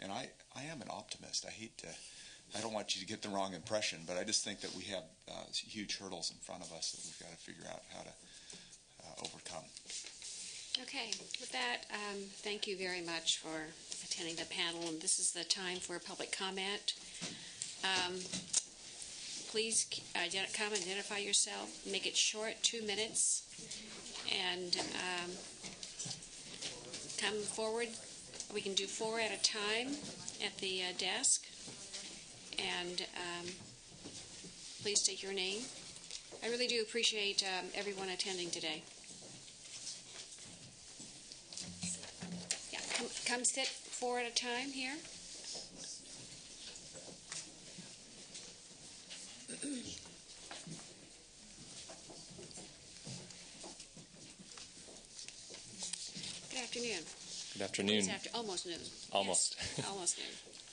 And I am an optimist. I don't want you to get the wrong impression, but I just think that we have huge hurdles in front of us that we've got to figure out how to overcome. Okay, with that, thank you very much for attending the panel, and this is the time for public comment. Please come, identify yourself, make it short, 2 minutes, and come forward. We can do 4 at a time at the desk, and please state your name. I really do appreciate everyone attending today. Yeah, come sit 4 at a time here. Good afternoon. Good afternoon. It's almost noon. Almost. Yes, almost noon.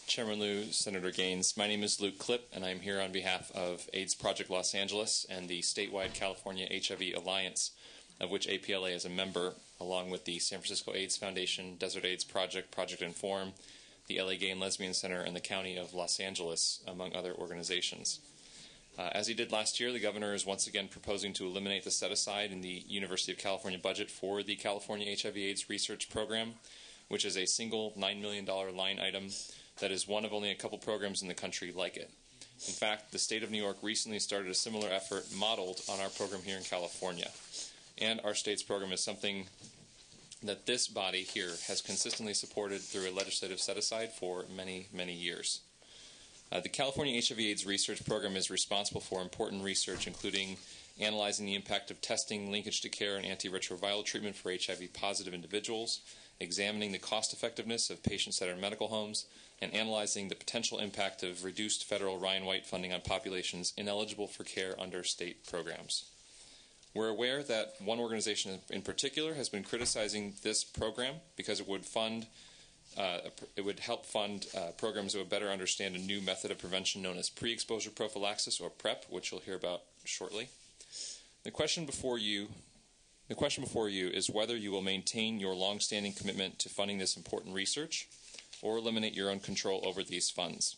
Chairman Liu, Senator Gaines, my name is Luke Klipp, and I'm here on behalf of AIDS Project Los Angeles and the statewide California HIV Alliance, of which APLA is a member, along with the San Francisco AIDS Foundation, Desert AIDS Project, Project Inform, the LA Gay and Lesbian Center, and the County of Los Angeles, among other organizations. As he did last year, the governor is once again proposing to eliminate the set-aside in the University of California budget for the California HIV/AIDS Research Program, which is a single $9 million line item that is one of only a couple programs in the country like it. In fact, the state of New York recently started a similar effort modeled on our program here in California. And our state's program is something that this body here has consistently supported through a legislative set-aside for many, many years. The California HIV/AIDS Research Program is responsible for important research, including analyzing the impact of testing, linkage to care, and antiretroviral treatment for HIV-positive individuals, examining the cost-effectiveness of patient-centered medical homes, and analyzing the potential impact of reduced federal Ryan White funding on populations ineligible for care under state programs. We're aware that one organization in particular has been criticizing this program because it would help fund programs that would better understand a new method of prevention known as pre-exposure prophylaxis, or PrEP, which you'll hear about shortly. The question before you is whether you will maintain your long-standing commitment to funding this important research or eliminate your own control over these funds.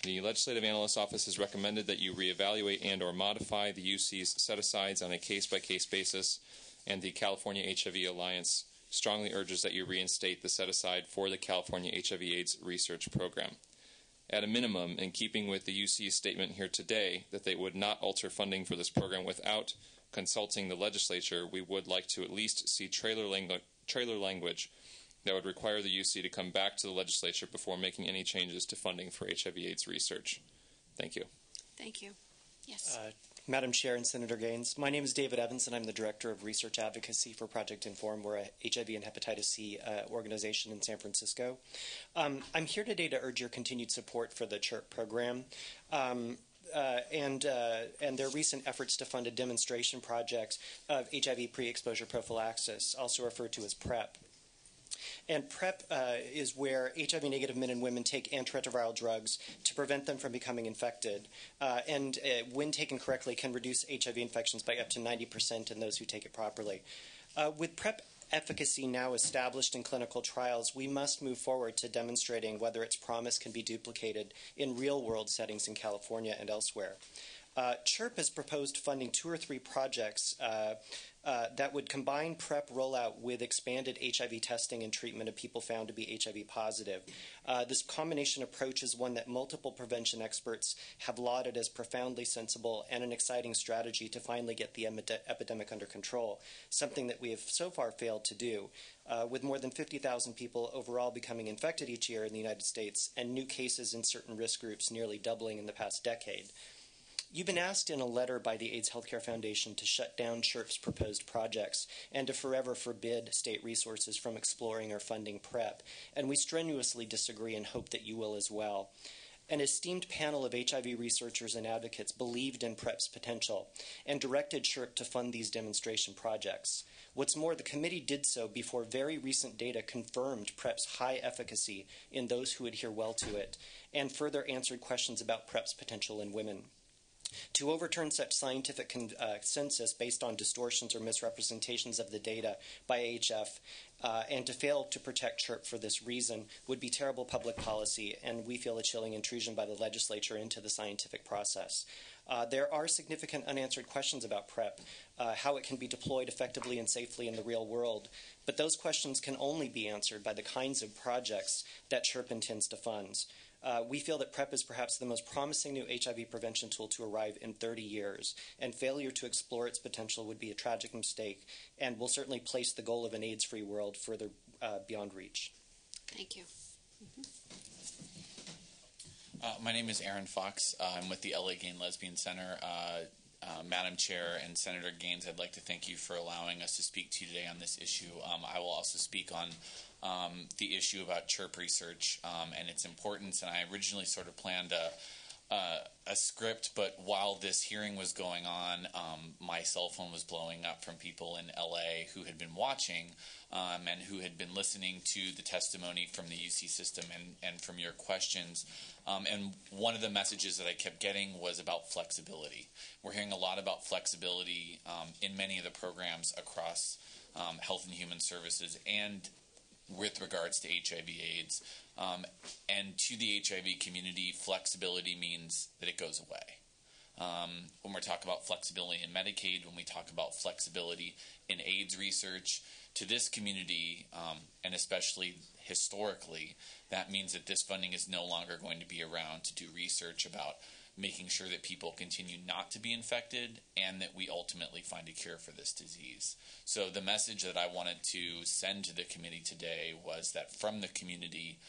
The Legislative Analyst's Office has recommended that you reevaluate and or modify the UC's set-asides on a case-by-case basis, and the California HIV Alliance strongly urges that you reinstate the set-aside for the California HIV/AIDS Research Program. At a minimum, in keeping with the UC's statement here today that they would not alter funding for this program without consulting the legislature, we would like to at least see trailer language that would require the UC to come back to the legislature before making any changes to funding for HIV/AIDS research. Thank you. Thank you. Yes. Madam Chair and Senator Gaines, my name is David Evans, and I'm the Director of Research Advocacy for Project Inform. We're a HIV and hepatitis C organization in San Francisco. I'm here today to urge your continued support for the CHIRP program. And their recent efforts to fund a demonstration project of HIV pre-exposure prophylaxis, also referred to as PrEP. And PrEP is where HIV-negative men and women take antiretroviral drugs to prevent them from becoming infected, and when taken correctly can reduce HIV infections by up to 90% in those who take it properly. With PrEP efficacy now established in clinical trials, we must move forward to demonstrating whether its promise can be duplicated in real-world settings in California and elsewhere. CHIRP has proposed funding 2 or 3 projects that would combine PrEP rollout with expanded HIV testing and treatment of people found to be HIV positive. This combination approach is one that multiple prevention experts have lauded as profoundly sensible and an exciting strategy to finally get the epidemic under control, something that we have so far failed to do, with more than 50,000 people overall becoming infected each year in the United States and new cases in certain risk groups nearly doubling in the past decade. You've been asked in a letter by the AIDS Healthcare Foundation to shut down CHIRP's proposed projects and to forever forbid state resources from exploring or funding PrEP, and we strenuously disagree and hope that you will as well. An esteemed panel of HIV researchers and advocates believed in PrEP's potential and directed CHIRP to fund these demonstration projects. What's more, the committee did so before very recent data confirmed PrEP's high efficacy in those who adhere well to it, and further answered questions about PrEP's potential in women. To overturn such scientific consensus based on distortions or misrepresentations of the data by AHF and to fail to protect CHIRP for this reason would be terrible public policy, and we feel a chilling intrusion by the legislature into the scientific process. There are significant unanswered questions about PrEP, how it can be deployed effectively and safely in the real world, but those questions can only be answered by the kinds of projects that CHIRP intends to fund. We feel that PrEP is perhaps the most promising new HIV prevention tool to arrive in 30 years, and failure to explore its potential would be a tragic mistake and will certainly place the goal of an AIDS-free world further beyond reach. Thank you. My name is Aaron Fox. I'm with the LA Gay and Lesbian Center. Madam Chair and Senator Gaines, I'd like to thank you for allowing us to speak to you today on this issue. I will also speak on the issue about CHIRP research and its importance, and I originally sort of planned a script, but while this hearing was going on, my cell phone was blowing up from people in LA who had been watching and who had been listening to the testimony from the UC system and from your questions. And one of the messages that I kept getting was about flexibility. We're hearing a lot about flexibility in many of the programs across Health and Human Services and with regards to HIV/AIDS. And to the HIV community, flexibility means that it goes away. When we're talking about flexibility in Medicaid, when we talk about flexibility in AIDS research, to this community, and especially historically, that means that this funding is no longer going to be around to do research about making sure that people continue not to be infected and that we ultimately find a cure for this disease. So the message that I wanted to send to the committee today was that from the community,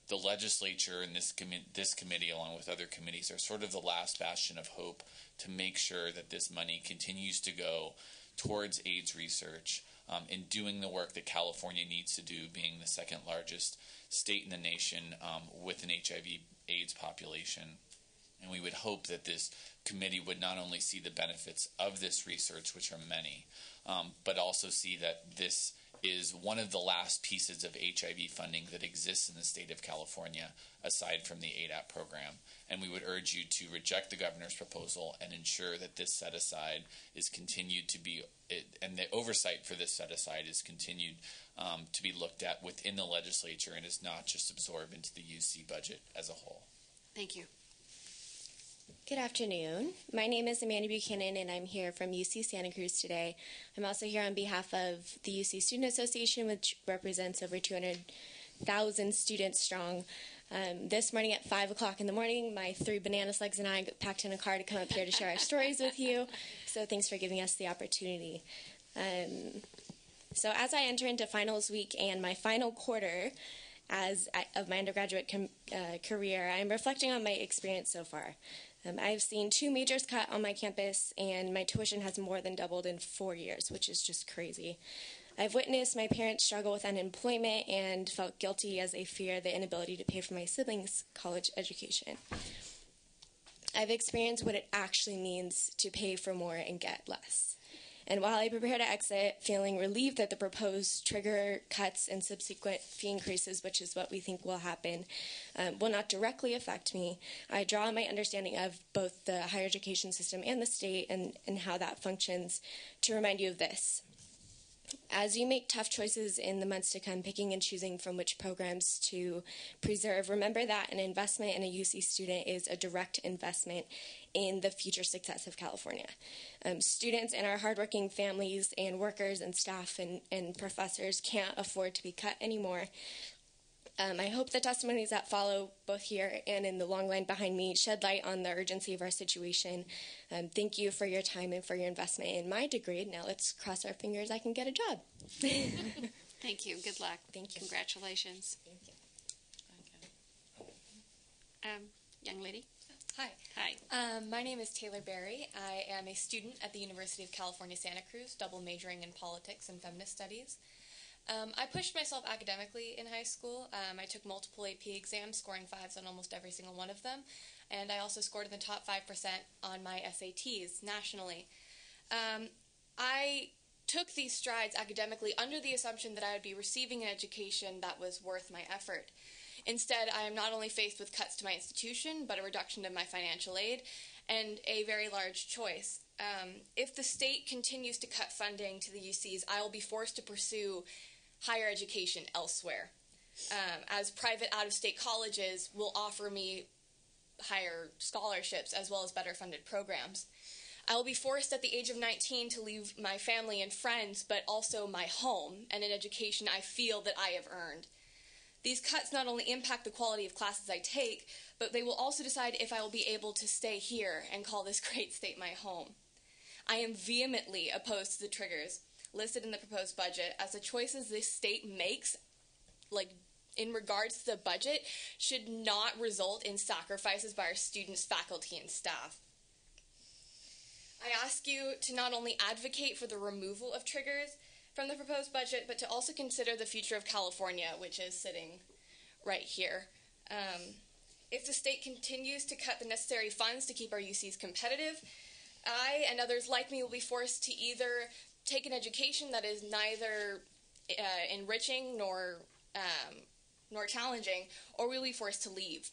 the legislature and this committee, along with other committees, are sort of the last bastion of hope to make sure that this money continues to go towards AIDS research in doing the work that California needs to do, being the second largest state in the nation with an HIV/AIDS population. And we would hope that this committee would not only see the benefits of this research, which are many, but also see that this is one of the last pieces of HIV funding that exists in the state of California, aside from the ADAP program. And we would urge you to reject the governor's proposal and ensure that this set-aside is continued to be, and the oversight for this set-aside is continued to be looked at within the legislature and is not just absorbed into the UC budget as a whole. Thank you. Good afternoon. My name is Amanda Buchanan, and I'm here from UC Santa Cruz today. I'm also here on behalf of the UC Student Association, which represents over 200,000 students strong. This morning at 5 o'clock in the morning, my 3 banana slugs and I packed in a car to come up here to share our stories with you. So thanks for giving us the opportunity. So as I enter into finals week and my final quarter of my undergraduate career, I'm reflecting on my experience so far. I've seen 2 majors cut on my campus, and my tuition has more than doubled in 4 years, which is just crazy. I've witnessed my parents struggle with unemployment and felt guilty as they fear the inability to pay for my siblings' college education. I've experienced what it actually means to pay for more and get less. And while I prepare to exit, feeling relieved that the proposed trigger cuts and subsequent fee increases, which is what we think will happen, will not directly affect me, I draw on my understanding of both the higher education system and the state and how that functions to remind you of this. As you make tough choices in the months to come, picking and choosing from which programs to preserve, remember that an investment in a UC student is a direct investment in the future success of California. Students and our hardworking families and workers and staff and professors can't afford to be cut anymore. I hope the testimonies that follow, both here and in the long line behind me, shed light on the urgency of our situation. Thank you for your time and for your investment in my degree. Now let's cross our fingers I can get a job. Thank you. Good luck. Thank you. Congratulations. Thank you. Young lady. Hi. Hi. My name is Taylor Berry. I am a student at the University of California, Santa Cruz, double majoring in politics and feminist studies. I pushed myself academically in high school. I took multiple AP exams, scoring 5s on almost every single one of them, and I also scored in the top 5% on my SATs nationally. I took these strides academically under the assumption that I would be receiving an education that was worth my effort. Instead, I am not only faced with cuts to my institution, but a reduction to my financial aid, and a very large choice. If the state continues to cut funding to the UCs, I will be forced to pursue higher education elsewhere, as private out-of-state colleges will offer me higher scholarships as well as better funded programs. I will be forced at the age of 19 to leave my family and friends, but also my home and an education I feel that I have earned. These cuts not only impact the quality of classes I take, but they will also decide if I will be able to stay here and call this great state my home. I am vehemently opposed to the triggers listed in the proposed budget, as the choices this state makes, like in regards to the budget, should not result in sacrifices by our students, faculty, and staff. I ask you to not only advocate for the removal of triggers from the proposed budget, but to also consider the future of California, which is sitting right here. If the state continues to cut the necessary funds to keep our UCs competitive, I and others like me will be forced to either take an education that is neither enriching nor challenging, or we'll be forced to leave.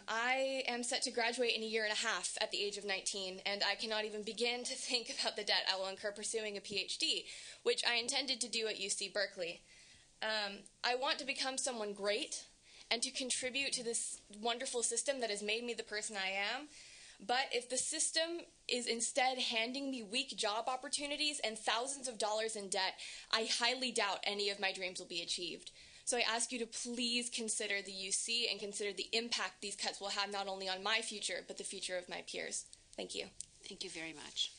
I am set to graduate in a year and a half at the age of 19, and I cannot even begin to think about the debt I will incur pursuing a PhD, which I intended to do at UC Berkeley. I want to become someone great and to contribute to this wonderful system that has made me the person I am. But if the system is instead handing me weak job opportunities and thousands of dollars in debt, I highly doubt any of my dreams will be achieved. So I ask you to please consider the UC and consider the impact these cuts will have not only on my future, but the future of my peers. Thank you. Thank you very much.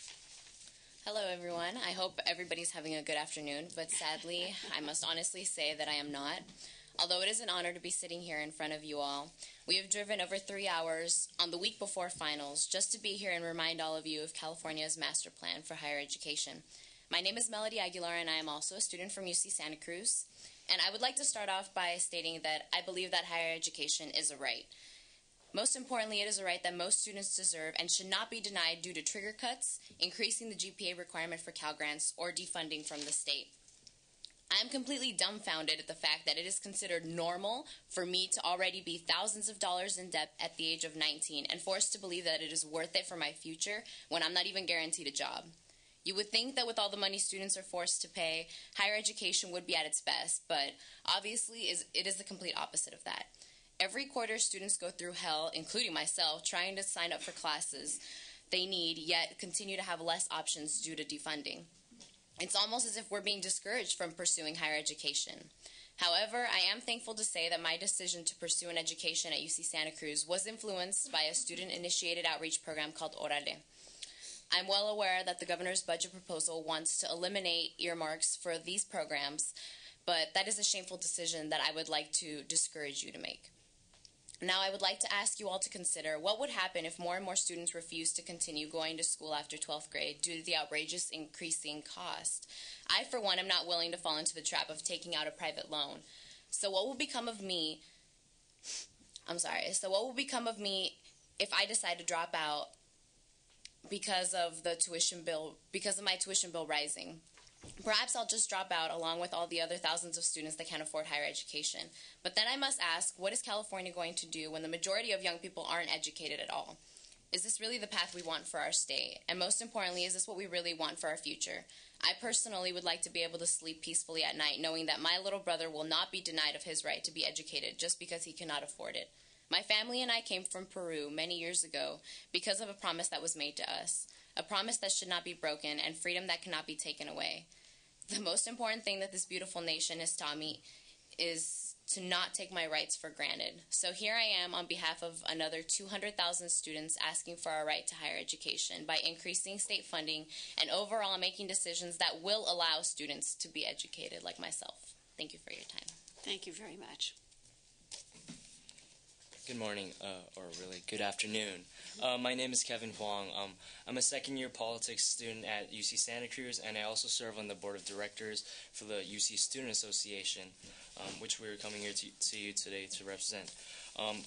Hello, everyone. I hope everybody's having a good afternoon, but sadly, I must honestly say that I am not. Although it is an honor to be sitting here in front of you all, we have driven over 3 hours on the week before finals just to be here and remind all of you of California's master plan for higher education. My name is Melody Aguilar, and I am also a student from UC Santa Cruz. And I would like to start off by stating that I believe that higher education is a right. Most importantly, it is a right that most students deserve and should not be denied due to trigger cuts, increasing the GPA requirement for Cal Grants, or defunding from the state. I am completely dumbfounded at the fact that it is considered normal for me to already be thousands of dollars in debt at the age of 19 and forced to believe that it is worth it for my future when I'm not even guaranteed a job. You would think that with all the money students are forced to pay, higher education would be at its best, but obviously it is the complete opposite of that. Every quarter, students go through hell, including myself, trying to sign up for classes they need, yet continue to have less options due to defunding. It's almost as if we're being discouraged from pursuing higher education. However, I am thankful to say that my decision to pursue an education at UC Santa Cruz was influenced by a student-initiated outreach program called Orale. I'm well aware that the governor's budget proposal wants to eliminate earmarks for these programs, but that is a shameful decision that I would like to discourage you to make. Now, I would like to ask you all to consider what would happen if more and more students refuse to continue going to school after 12th grade due to the outrageous increasing cost. I, for one, am not willing to fall into the trap of taking out a private loan. So what will become of me if I decide to drop out because of my tuition bill rising? Perhaps I'll just drop out along with all the other thousands of students that can't afford higher education. But then I must ask, what is California going to do when the majority of young people aren't educated at all? Is this really the path we want for our state? And most importantly, is this what we really want for our future? I personally would like to be able to sleep peacefully at night knowing that my little brother will not be denied of his right to be educated just because he cannot afford it. My family and I came from Peru many years ago because of a promise that was made to us, a promise that should not be broken and freedom that cannot be taken away. The most important thing that this beautiful nation has taught me is to not take my rights for granted. So here I am on behalf of another 200,000 students asking for our right to higher education by increasing state funding and overall making decisions that will allow students to be educated like myself. Thank you for your time. Thank you very much. Good morning, or really good afternoon. My name is Kevin Huang. I'm a second-year politics student at UC Santa Cruz, and I also serve on the board of directors for the UC Student Association, which we're coming here to you today to represent.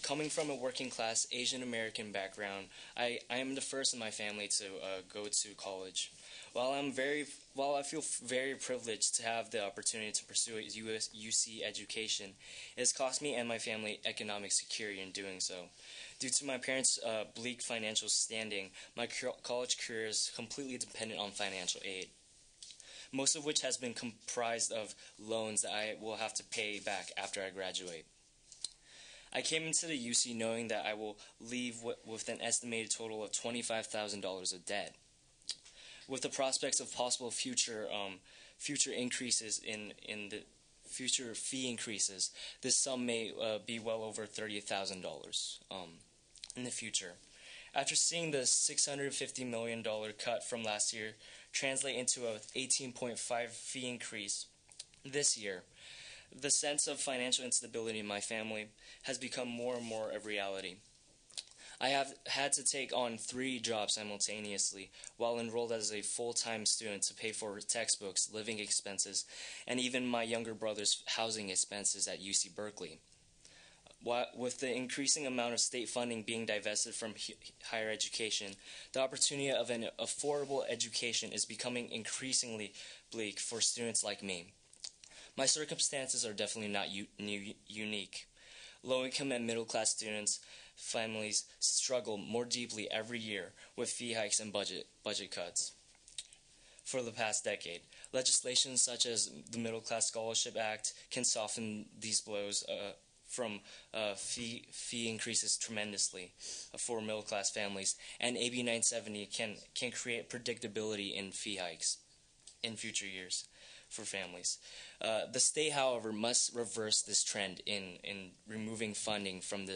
Coming from a working-class Asian-American background, I am the first in my family to go to college. While I feel very privileged to have the opportunity to pursue a UC education, it has cost me and my family economic security in doing so. Due to my parents' bleak financial standing, my college career is completely dependent on financial aid, most of which has been comprised of loans that I will have to pay back after I graduate. I came into the UC knowing that I will leave with an estimated total of $25,000 of debt. With the prospects of possible future increases in the future fee increases, this sum may be well over $30,000 in the future. After seeing the $650 million cut from last year translate into a 18.5 fee increase this year, the sense of financial instability in my family has become more and more a reality. I have had to take on 3 jobs simultaneously while enrolled as a full-time student to pay for textbooks, living expenses, and even my younger brother's housing expenses at UC Berkeley. With the increasing amount of state funding being divested from higher education, the opportunity of an affordable education is becoming increasingly bleak for students like me. My circumstances are definitely not unique. Low-income and middle-class families struggle more deeply every year with fee hikes and budget cuts. For the past decade, legislation such as the Middle Class Scholarship Act can soften these blows from fee increases tremendously for middle-class families, and AB 970 can create predictability in fee hikes in future years for families. The state, however, must reverse this trend in removing funding from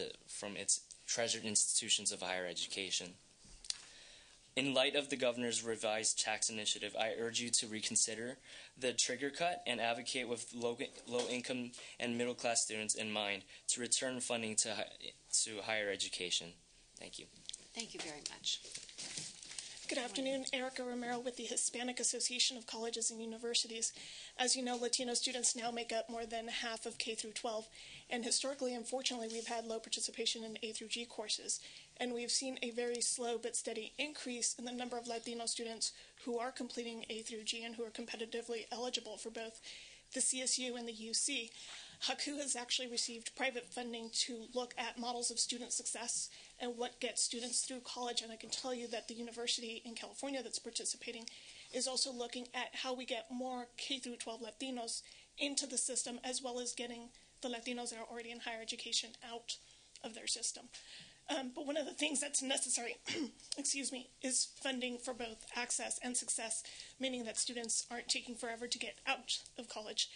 its treasured institutions of higher education. In light of the governor's revised tax initiative, I urge you to reconsider the trigger cut and advocate with low-income and middle-class students in mind to return funding to higher education. Thank you. Thank you very much. Good afternoon, Erica Romero with the Hispanic Association of Colleges and Universities. As you know, Latino students now make up more than half of K through 12, and historically, unfortunately, we've had low participation in A through G courses, and we've seen a very slow but steady increase in the number of Latino students who are completing A through G and who are competitively eligible for both the CSU and the UC. HAKU has actually received private funding to look at models of student success and what gets students through college, and I can tell you that the university in California that's participating is also looking at how we get more K through 12 Latinos into the system, as well as getting the Latinos that are already in higher education out of their system. But one of the things that's necessary, is funding for both access and success, meaning that students aren't taking forever to get out of college.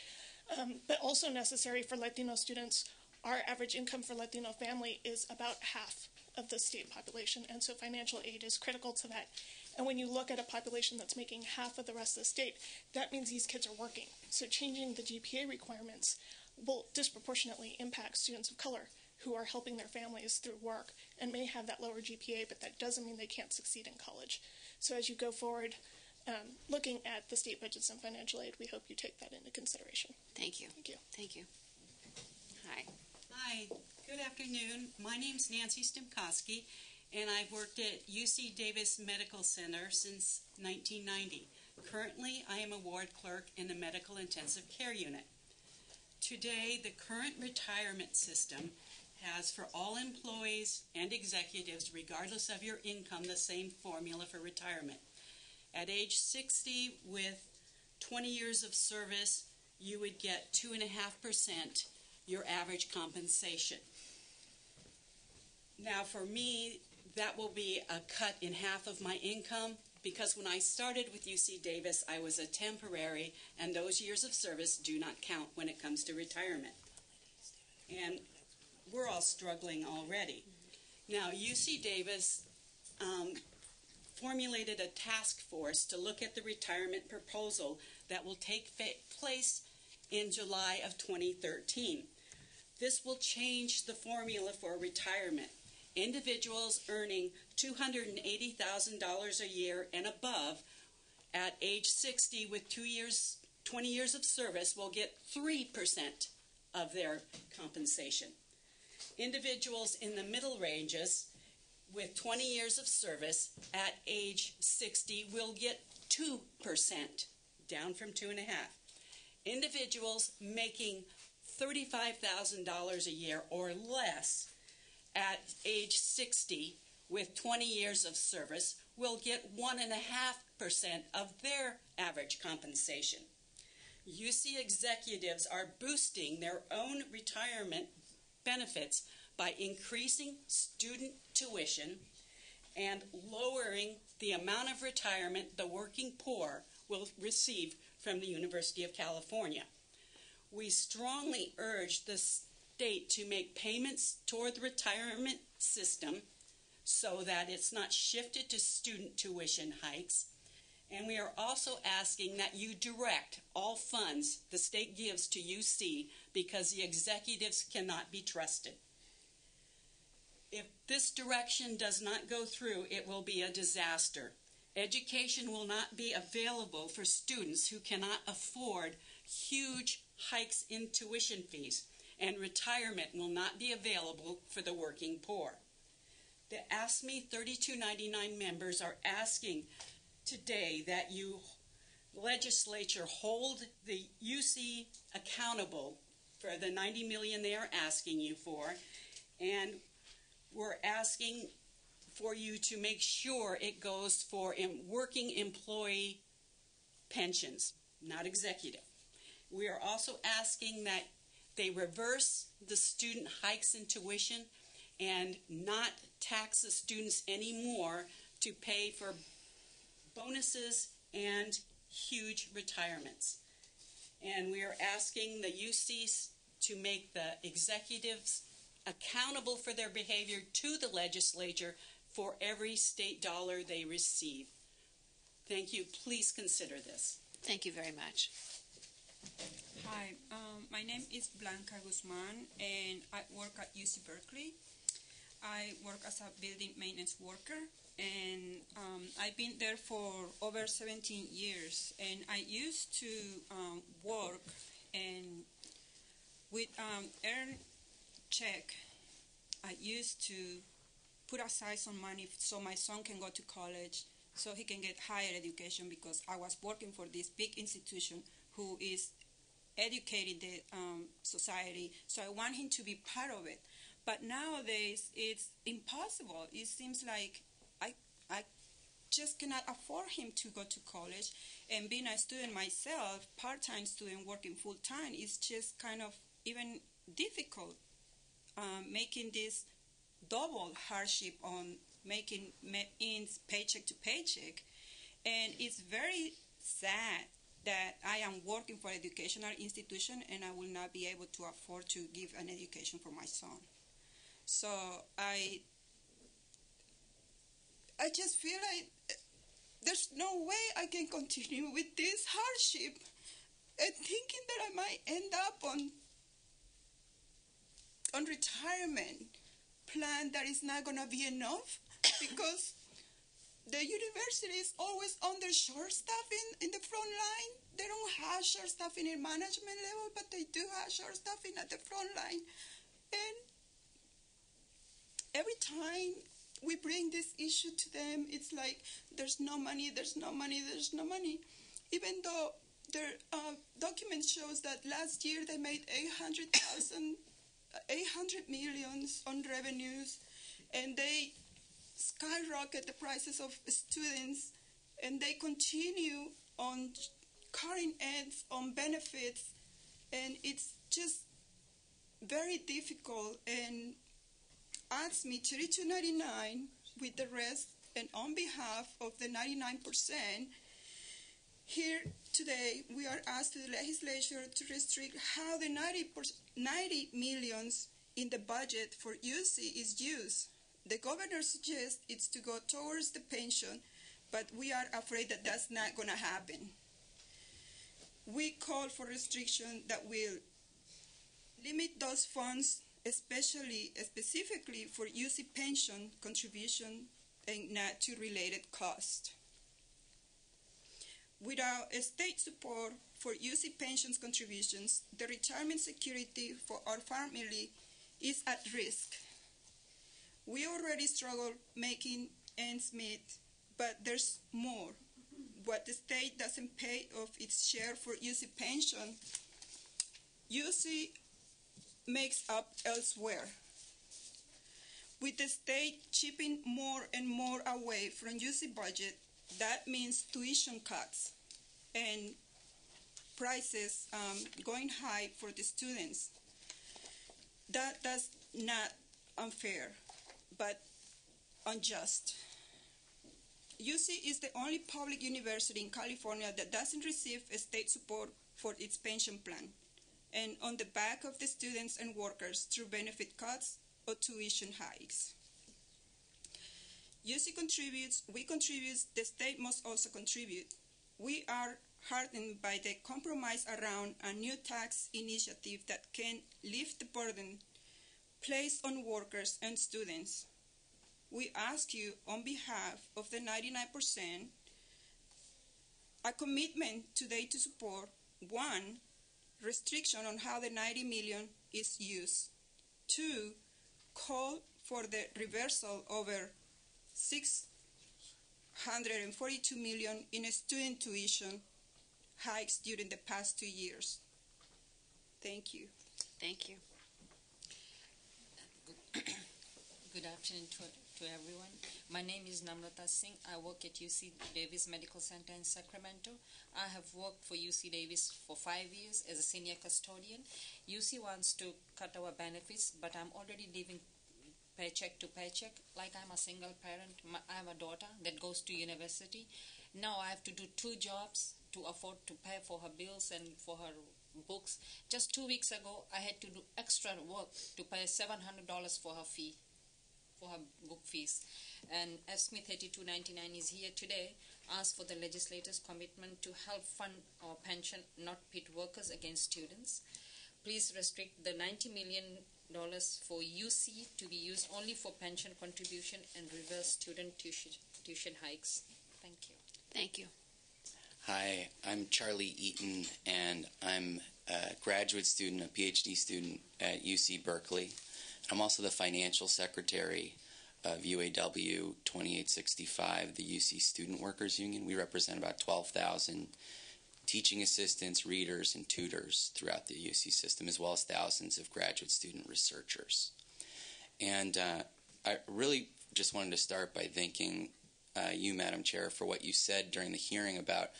But also necessary for Latino students, our average income for Latino family is about half of the state population, and so financial aid is critical to that. And when you look at a population that's making half of the rest of the state, that means these kids are working. So changing the GPA requirements will disproportionately impact students of color who are helping their families through work and may have that lower GPA, but that doesn't mean they can't succeed in college. So as you go forward, looking at the state budgets and financial aid, we hope you take that into consideration. Thank you. Thank you. Thank you. Hi. Hi. Good afternoon. My name's Nancy Stimkowski, and I've worked at UC Davis Medical Center since 1990. Currently, I am a ward clerk in the Medical Intensive Care Unit. Today, the current retirement system has for all employees and executives, regardless of your income, the same formula for retirement. At age 60, with 20 years of service, you would get 2.5% your average compensation. Now, for me, that will be a cut in half of my income, because when I started with UC Davis, I was a temporary, and those years of service do not count when it comes to retirement. And we're all struggling already. Now, UC Davis formulated a task force to look at the retirement proposal that will take place in July of 2013. This will change the formula for retirement. Individuals earning $280,000 a year and above at age 60 with 20 years of service will get 3% of their compensation. Individuals in the middle ranges with 20 years of service at age 60 will get 2%, down from 2.5%. Individuals making $35,000 a year or less at age 60 with 20 years of service will get 1.5% of their average compensation. UC executives are boosting their own retirement benefits by increasing student tuition and lowering the amount of retirement the working poor will receive from the University of California. We strongly urge the state to make payments toward the retirement system so that it's not shifted to student tuition hikes. And we are also asking that you direct all funds the state gives to UC because the executives cannot be trusted. If this direction does not go through, it will be a disaster. Education will not be available for students who cannot afford huge hikes in tuition fees, and retirement will not be available for the working poor. The ASME 3299 members are asking today that you legislature hold the UC accountable for the $90 million they are asking you for, and we're asking for you to make sure it goes for working employee pensions, not executive. We are also asking that they reverse the student hikes in tuition and not tax the students anymore to pay for bonuses and huge retirements. And we are asking the UCs to make the executives accountable for their behavior to the legislature for every state dollar they receive. Thank you. Please consider this. Thank you very much. Hi, my name is Blanca Guzman, and I work at UC Berkeley. I work as a building maintenance worker, and I've been there for over 17 years. And I used to work and with earn check. I used to put aside some money so my son can go to college, so he can get higher education, because I was working for this big institution who is educating the society, so I want him to be part of it. But nowadays, it's impossible. It seems like I just cannot afford him to go to college, and being a student myself, part-time student working full-time, is just kind of even difficult, making this double hardship on making ends paycheck to paycheck. And it's very sad that I am working for an educational institution and I will not be able to afford to give an education for my son. So I just feel like there's no way I can continue with this hardship, and thinking that I might end up on retirement plan that is not going to be enough, because the university is always under short staffing in the front line. They don't have short staffing in management level, but they do have short staffing at the front line. And every time we bring this issue to them, it's like, there's no money, there's no money, there's no money. Even though their document shows that last year they made $800 million on revenues, and they skyrocket the prices of students, and they continue on cutting ends on benefits, and it's just very difficult. And asked me 3299 with the rest, and on behalf of the 99%, here today we are asked the legislature to restrict how the 90 millions in the budget for UC is used. The governor suggests it's to go towards the pension, but we are afraid that that's not going to happen. We call for restriction that will limit those funds, specifically for UC pension contribution and not to related costs. Without state support for UC pensions contributions, the retirement security for our family is at risk. We already struggle making ends meet, but there's more. what the state doesn't pay of its share for UC pension, UC makes up elsewhere. With the state chipping more and more away from UC budget, that means tuition cuts and prices going high for the students. That's not unfair, but unjust. UC is the only public university in California that doesn't receive state support for its pension plan, and on the back of the students and workers through benefit cuts or tuition hikes. UC contributes, we contribute, the state must also contribute. We are heartened by the compromise around a new tax initiative that can lift the burden placed on workers and students. We ask you, on behalf of the 99%, a commitment today to support, one, restriction on how the $90 million is used. Two, call for the reversal over $642 million in student tuition hikes during the past 2 years. Thank you. Thank you. Good afternoon to everyone. My name is Namrata Singh. I work at UC Davis Medical Center in Sacramento. I have worked for UC Davis for 5 years as a senior custodian. UC wants to cut our benefits, but I'm already living paycheck to paycheck. Like I'm a single parent. I have a daughter that goes to university. Now I have to do 2 jobs to afford to pay for her bills and for her books. Just 2 weeks ago, I had to do extra work to pay $700 for her fee, for her book fees. And SME 3299 is here today, asked for the legislator's commitment to help fund our pension, not pit workers against students. Please restrict the $90 million for UC to be used only for pension contribution and reverse student tuition hikes. Thank you. Thank you. Hi, I'm Charlie Eaton, and I'm a graduate student, a PhD student at UC Berkeley. I'm also the financial secretary of UAW 2865, the UC Student Workers Union. We represent about 12,000 teaching assistants, readers, and tutors throughout the UC system, as well as thousands of graduate student researchers. And I really just wanted to start by thanking you, Madam Chair, for what you said during the hearing about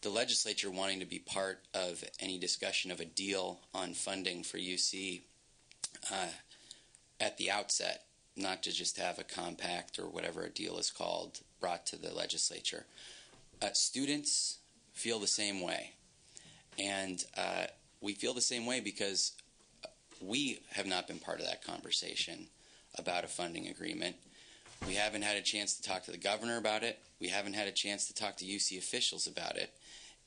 the legislature wanting to be part of any discussion of a deal on funding for UC at the outset, not to just have a compact or whatever a deal is called brought to the legislature. Students feel the same way, and we feel the same way because we have not been part of that conversation about a funding agreement. We haven't had a chance to talk to the governor about it. We haven't had a chance to talk to UC officials about it.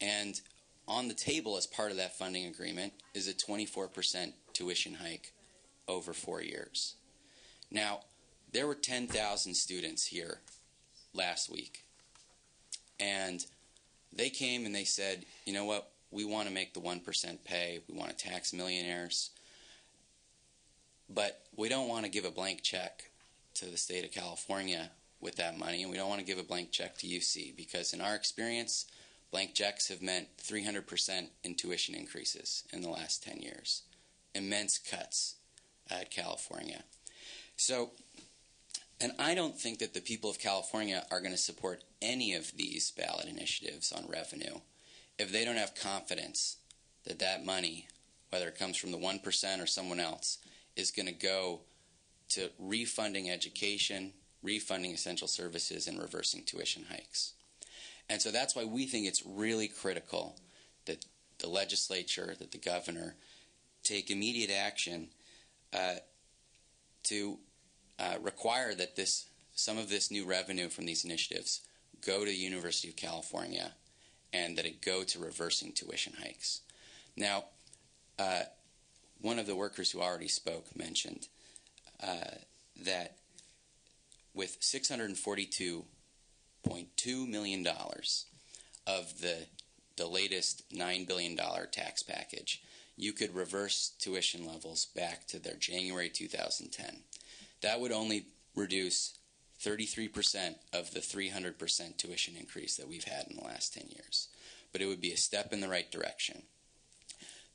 And on the table as part of that funding agreement is a 24% tuition hike over 4 years. Now, there were 10,000 students here last week. And they came and they said, you know what, we want to make the 1% pay. We want to tax millionaires. But we don't want to give a blank check to the state of California with that money, and we don't want to give a blank check to UC because in our experience, blank checks have meant 300% in tuition increases in the last 10 years. Immense cuts at California. So, and I don't think that the people of California are going to support any of these ballot initiatives on revenue if they don't have confidence that that money, whether it comes from the 1% or someone else, is going to go to refunding education, refunding essential services, and reversing tuition hikes. And so that's why we think it's really critical that the legislature, that the governor, take immediate action to require that some of this new revenue from these initiatives go to the University of California and that it go to reversing tuition hikes. Now, one of the workers who already spoke mentioned that with $642.2 million of the latest $9 billion tax package, you could reverse tuition levels back to their January 2010. That would only reduce 33% of the 300% tuition increase that we've had in the last 10 years. But it would be a step in the right direction.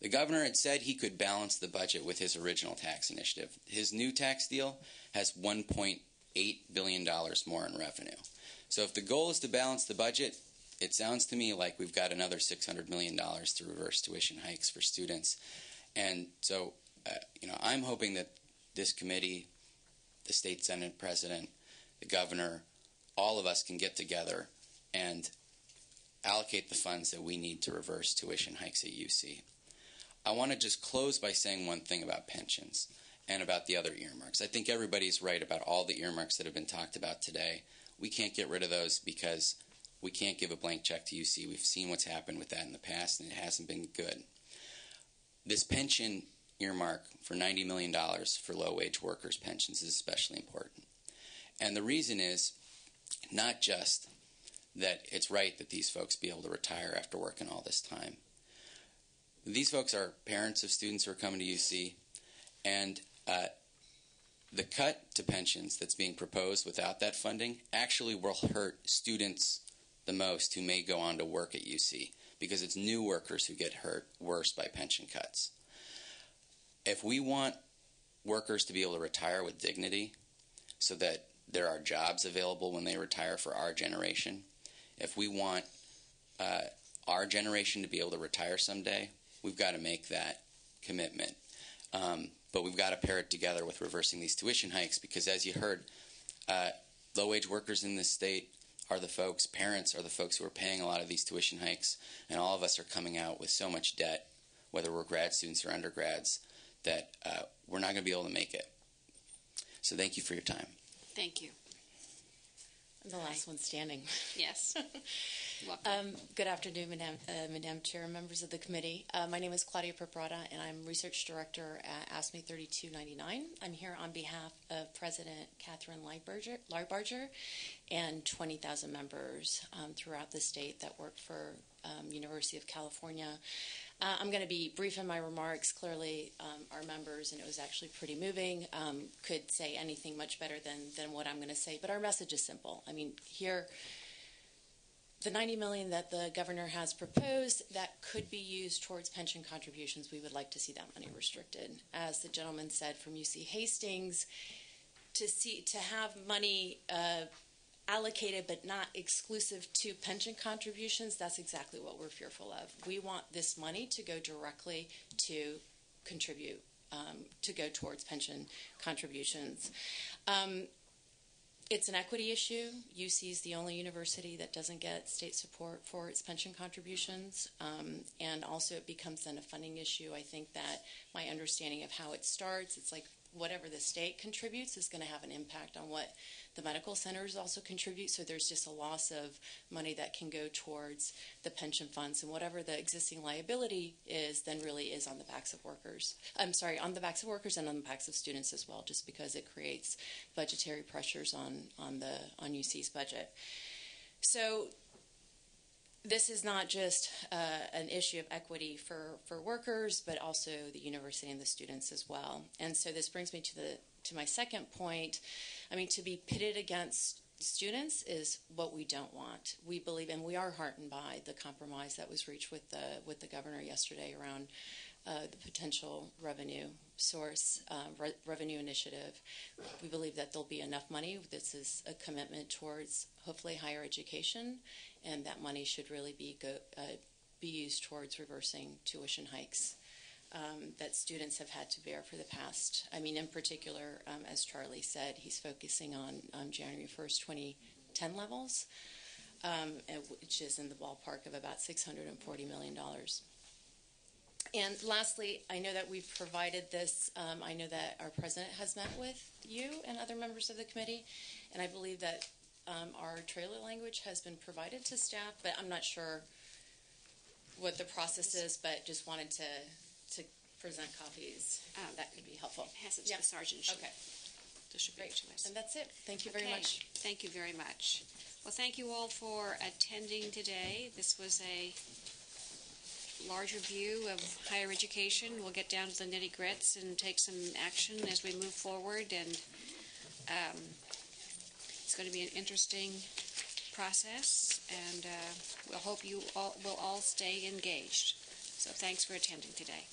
The governor had said he could balance the budget with his original tax initiative. His new tax deal has $1.8 billion more in revenue. So if the goal is to balance the budget, it sounds to me like we've got another $600 million to reverse tuition hikes for students. And so, I'm hoping that this committee, the state senate president, the governor, all of us can get together and allocate the funds that we need to reverse tuition hikes at UC. I want to just close by saying one thing about pensions and about the other earmarks. I think everybody's right about all the earmarks that have been talked about today. We can't get rid of those because we can't give a blank check to UC. We've seen what's happened with that in the past, and it hasn't been good. This pension earmark for $90 million for low-wage workers' pensions is especially important. And the reason is not just that it's right that these folks be able to retire after working all this time. These folks are parents of students who are coming to UC, and the cut to pensions that's being proposed without that funding actually will hurt students the most who may go on to work at UC, because it's new workers who get hurt worse by pension cuts. If we want workers to be able to retire with dignity so that there are jobs available when they retire for our generation, if we want our generation to be able to retire someday, we've got to make that commitment. But we've got to pair it together with reversing these tuition hikes, because as you heard, low-wage workers in this state are the folks, parents are the folks who are paying a lot of these tuition hikes, and all of us are coming out with so much debt, whether we're grad students or undergrads, that we're not going to be able to make it. So thank you for your time. Thank you. I'm the last one standing. Yes. Good afternoon, Madam Chair, members of the committee. My name is Claudia Perprada, and I'm Research Director at ASME 3299. I'm here on behalf of President Catherine Larbarger and 20,000 members throughout the state that work for University of California. I'm going to be brief in my remarks. Clearly, our members, and it was actually pretty moving, could say anything much better than what I'm going to say. But our message is simple. I mean, here, the $90 million that the governor has proposed, that could be used towards pension contributions. We would like to see that money restricted. As the gentleman said from UC Hastings, to have money allocated but not exclusive to pension contributions, that's exactly what we're fearful of. We want this money to go directly to contribute, to go towards pension contributions. It's an equity issue. UC is the only university that doesn't get state support for its pension contributions, and also it becomes then a funding issue. I think that my understanding of how it starts, it's like whatever the state contributes is going to have an impact on what the medical centers also contribute, so there's just a loss of money that can go towards the pension funds, and whatever the existing liability is then really is on the backs of workers. On the backs of workers and on the backs of students as well, just because it creates budgetary pressures on UC's budget. So this is not just an issue of equity for workers, but also the university and the students as well. And so this brings me to my second point. I mean, to be pitted against students is what we don't want. We believe, and we are heartened by the compromise that was reached with the governor yesterday around the potential revenue source, revenue initiative. We believe that there'll be enough money. This is a commitment towards hopefully higher education, and that money should really be used towards reversing tuition hikes that students have had to bear for the past. I mean, in particular, as Charlie said, he's focusing on January 1st, 2010 levels, which is in the ballpark of about $640 million. And lastly, I know that we've provided this. I know that our president has met with you and other members of the committee, and I believe that our trailer language has been provided to staff, but I'm not sure what the process is, but just wanted to present copies. That could be helpful. Pass it to the sergeant. Okay. Distribute it to us. And that's it. Thank you very much. Thank you very much. Well, thank you all for attending today. This was a larger view of higher education. We'll get down to the nitty-grits and take some action as we move forward. And It's going to be an interesting process, and we'll hope you all will all stay engaged. So thanks for attending today.